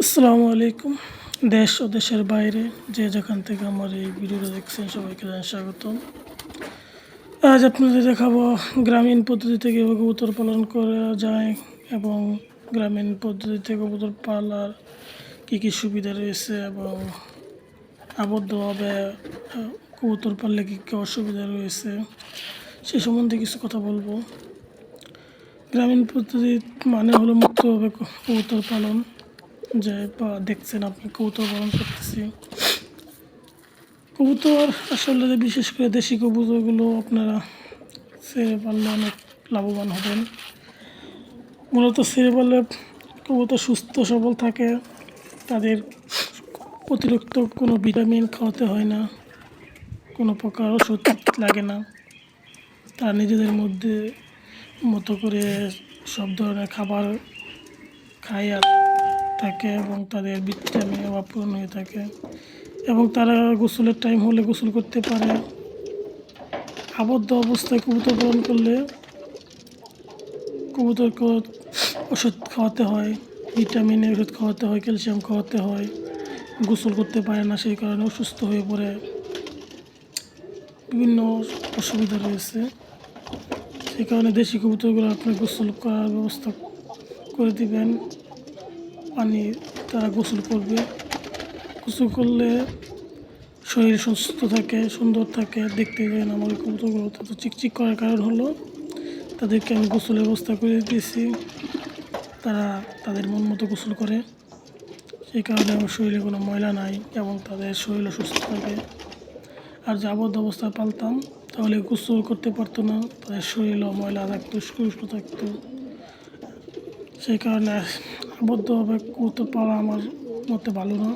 আসসালামু আলাইকুম। দেশ ও দেশের বাইরে যে যেখান থেকে আমার এই ভিডিওটা দেখছেন সবাইকে জানাই স্বাগতম। আজ আপনাদের দেখাবো গ্রামীণ পদ্ধতিতে কীভাবে কবুতর পালন করা যায় এবং গ্রামীণ পদ্ধতিতে কবুতর পালার কী সুবিধা রয়েছে এবং আবদ্ধভাবে কবুতর পাললে কী অসুবিধা রয়েছে সে সম্বন্ধে কিছু কথা বলবো। গ্রামীণ পদ্ধতি মানে হলো মুক্তভাবে কবুতর পালন, যে দেখছেন আপনি কবুতর পালন করতেছি। কবুতর আসলে বিশেষ করে দেশি কবুতরগুলো আপনারা ছেড়ে পারলে অনেক লাভবান হবেন। মূলত ছেড়ে পারলে কবুতর সুস্থ সবল থাকে, তাদের অতিরিক্ত কোনো ভিটামিন খাওয়াতে হয় না, কোনো প্রকার ওষুধ লাগে না। তারা নিজেদের মধ্যে মতো করে সব ধরনের খাবার খায় আর থাকে এবং তাদের ভিটামিনের অভাব পূরণ হয়ে থাকে এবং তারা গোসলের টাইম হলে গোসল করতে পারে। আবদ্ধ অবস্থায় কবুতর পালন করলে কবুতরকে ওষুধ খাওয়াতে হয়, ভিটামিনের ওষুধ খাওয়াতে হয়, ক্যালসিয়াম খাওয়াতে হয়। গোসল করতে পারে না, সেই কারণে অসুস্থ হয়ে পড়ে, বিভিন্ন অসুবিধা রয়েছে। সেই কারণে দেশি কবুতরগুলো আপনি গোসল করার ব্যবস্থা করে দিবেন। পানি তারা গোসল করবে, গোসল করলে শরীর সুস্থ থাকে, সুন্দর থাকে। দেখতে গেলেন আমার কবুতরগুলো তো চিকচিক করার কারণ হলো তাদেরকে আমি গোসলের ব্যবস্থা করে দিয়েছি, তারা তাদের মন মতো গোসল করে। সেই কারণে আমার শরীরে কোনো ময়লা নাই এবং তাদের শরীরও সুস্থ থাকে। আর যে আবদ্ধ অবস্থায় পালতাম তাহলে গোসল করতে পারতো না, তাদের শরীরও ময়লা থাকতো, শুষ্ক থাকতো। সেই কারণে আবদ্ধভাবে কবুতর পালা আমার মতে ভালো না।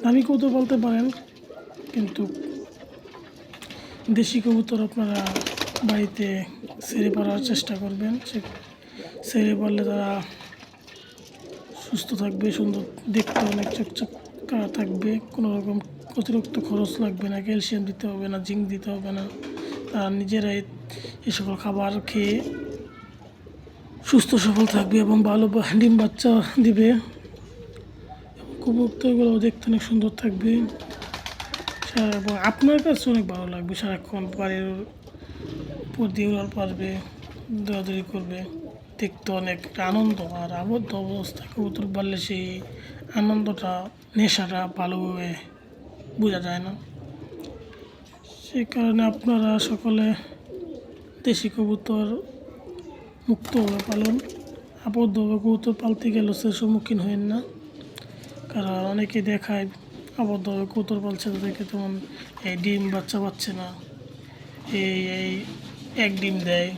দামি কবুতর পালতে পারেন, কিন্তু দেশি কবুতর আপনারা বাড়িতে ছেড়ে পালার চেষ্টা করবেন। ছেড়ে পারলে তারা সুস্থ থাকবে, সুন্দর দেখতে অনেক চকচকা থাকবে, কোনো রকম অতিরিক্ত খরচ লাগবে না, ক্যালসিয়াম দিতে হবে না, জিঙ্ক দিতে হবে না। তারা নিজেরাই এ সকল খাবার খেয়ে সুস্থ সবল থাকবে এবং ভালো ডিম বাচ্চা দিবে। কবুতরগুলো দেখতে অনেক সুন্দর থাকবে এবং আপনার কাছে অনেক ভালো লাগবে। সারাক্ষণ বাড়ির উপর দিয়ে উড়াল পারবে, দৌড়াদৌড়ি করবে, দেখতে অনেক আনন্দ। আর আবদ্ধ অবস্থায় কবুতর পারলে সেই আনন্দটা, নেশাটা ভালোভাবে বোঝা যায় না। সেই কারণে আপনারা সকলে দেশি কবুতর মুক্তভাবে পালন, আবদ্ধভাবে কবুতর পালতে গেলে সে সম্মুখীন হবেন না। কারণ অনেকে দেখায় আবদ্ধভাবে কবুতর পালছে, তাদেরকে তেমন এই ডিম বাচ্চা পাচ্ছে না, এই এক ডিম দেয়,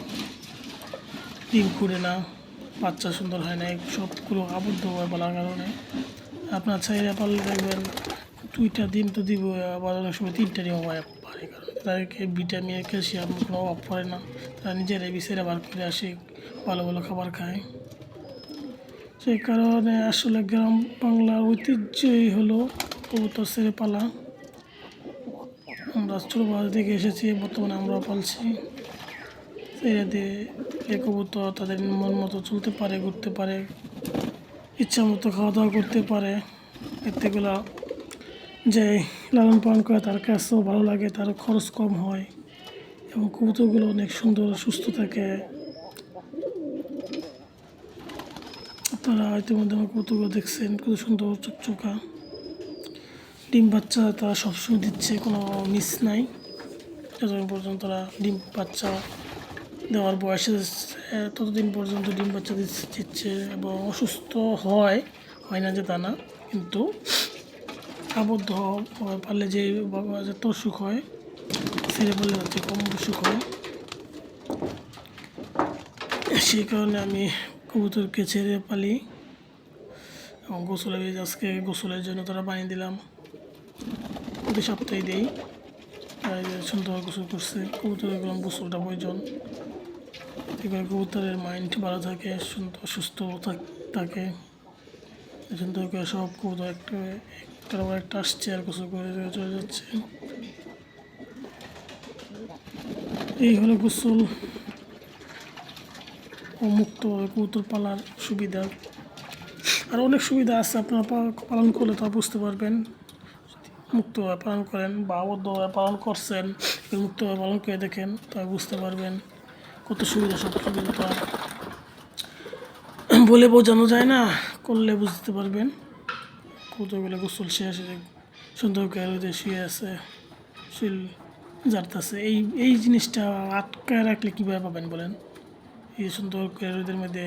ডিম খুঁড়ে না, বাচ্চা সুন্দর হয় না। এই সবগুলো আবদ্ধভাবে পালার কারণে আপনার ছেলে পাললে দেখবেন 2টা ডিম তো দিব, আবার অনেক সময় 3টা ডিমও পারে, কারণ তাদেরকে ভিটামিন ক্যালসিয়াম কোনো অভাব পড়ে না। তারা নিজেরাই বিছেরা বার করে আসে, ভালো ভালো খাবার খায়। সেই কারণে আসলে গ্রাম বাংলার ঐতিহ্যই হলো কবুতর ছেড়ে পালা। আমরা ছোটোবেলা থেকে এসেছি, বর্তমানে আমরাও পালছি। ছেড়ে দিয়ে কবুতর তাদের মন মতো চলতে পারে, ঘুরতে পারে, ইচ্ছা মতো খাওয়া দাওয়া করতে পারে। এতেগুলো যে লালন পালন করে তার কাছেও ভালো লাগে, তার খরচ কম হয় এবং কবুতরগুলো অনেক সুন্দর সুস্থ থাকে। আপনারা ইতিমধ্যে আমার কবুতরগুলো দেখছেন, কত সুন্দর চকচকা ডিম বাচ্চা তারা সবসময় দিচ্ছে, কোনো মিস নাই। যতদিন পর্যন্ত তারা ডিম বাচ্চা দেওয়ার বয়সে ততদিন পর্যন্ত ডিম বাচ্চা দিচ্ছে এবং অসুস্থ হয় না যে তা না, কিন্তু আবদ্ধ পারলে যে যত অসুখ হয় ছেড়ে পড়লে হচ্ছে কম অসুখ হয়। সেই কারণে আমি কবুতরকে ছেড়ে পালি এবং আজকে গোসলের জন্য তারা পানি দিলাম, প্রতি সপ্তাহে দিই। সুন্দর গোসল করছে, কবুতরের গোসলটা প্রয়োজন। এবার কবুতরের মাইন্ড ভালো থাকে, সুন্দর সুস্থ থাকে। সুন্দর করে সব কবুতর একটার পর একটা আসছে আর গোসল করে চলে যাচ্ছে। এই হলো গোসল ও মুক্তভাবে কবুতর পালার সুবিধা। আর অনেক সুবিধা আছে, আপনারা পালন করলে তা বুঝতে পারবেন। মুক্তভাবে পালন করেন বা আবদ্ধভাবে পালন করছেন, মুক্তভাবে পালন করে দেখেন, তবে বুঝতে পারবেন কত সুবিধা। সব সুবিধা তো আর বলে বোঝানো যায় না, করলে বুঝতে পারবেন। কতগুলো গোসল শেষে সুন্দর করে রোদে শুয়ে আছে, শিল জারতাছে। এই জিনিসটা আটকায় রাখলে কীভাবে পাবেন বলেন? এই সুন্দর করে রোদের মধ্যে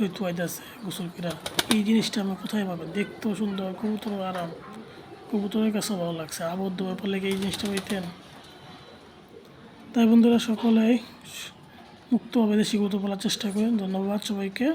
ওই তোয়াইতেছে গোসল করা, এই জিনিসটা আমরা কোথায় পাবেন? দেখতেও সুন্দর, কবুতর আরাম, কবুতরের কাছে ভালো লাগছে। আবদ্ধ ব্যাপার লেগে এই জিনিসটা পাইতেন। তাই বন্ধুরা সকলেই মুক্তভাবে দেশি কবুতর পালার চেষ্টা করেন। ধন্যবাদ সবাইকে।